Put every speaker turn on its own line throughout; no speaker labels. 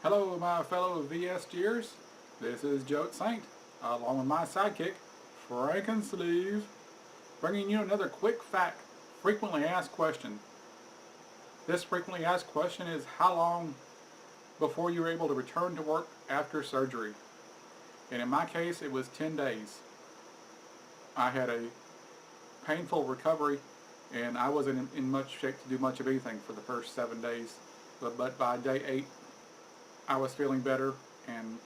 Hello my fellow VSGers, this is Joe Saint, along with my sidekick, Frankensleeve, bringing you another quick fact, frequently asked question. This frequently asked question is how long before you were able to return to work after surgery? And in my case it was 10 days. I had a painful recovery and I wasn't in much shape to do much of anything for the first 7 days, but by day 8 I was feeling better, and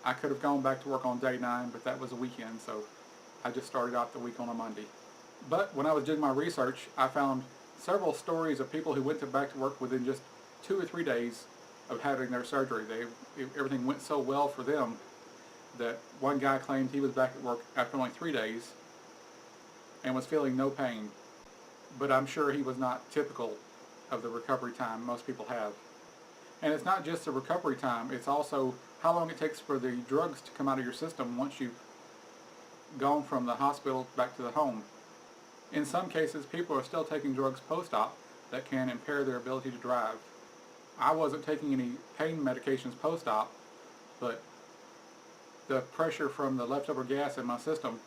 I could have gone back to work on day 9, but that was a weekend, so I just started out the week on a Monday. But when I was doing my research, I found several stories of people who went back to work within just 2 or 3 days of having their surgery. Everything went so well for them that one guy claimed he was back at work after only 3 days and was feeling no pain. But I'm sure he was not typical of the recovery time most people have. And it's not just the recovery time, it's also how long it takes for the drugs to come out of your system once you've gone from the hospital back to the home. In some cases, people are still taking drugs post-op that can impair their ability to drive. I wasn't taking any pain medications post-op, but the pressure from the leftover gas in my system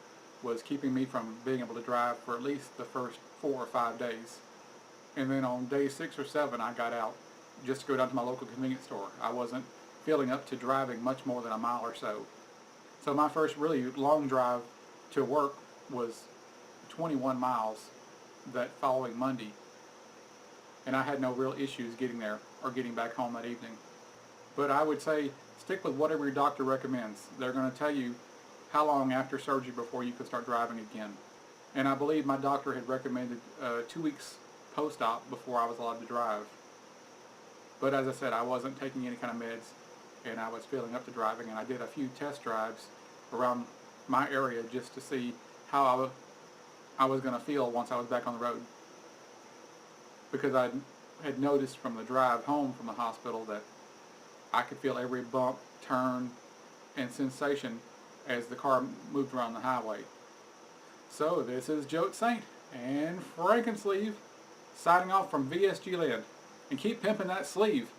was keeping me from being able to drive for at least the first 4 or 5 days. And then on day 6 or 7, I got out just to go down to my local convenience store. I wasn't feeling up to driving much more than a mile or so. So my first really long drive to work was 21 miles that following Monday. And I had no real issues getting there or getting back home that evening. But I would say stick with whatever your doctor recommends. They're going to tell you how long after surgery before you can start driving again. And I believe my doctor had recommended 2 weeks post-op before I was allowed to drive. But as I said, I wasn't taking any kind of meds, and I was feeling up to driving, and I did a few test drives around my area just to see how I was going to feel once I was back on the road. Because I had noticed from the drive home from the hospital that I could feel every bump, turn, and sensation as the car moved around the highway. So this is Joe Saint and Frankensleeve signing off from VSG Land. And keep pimping that sleeve.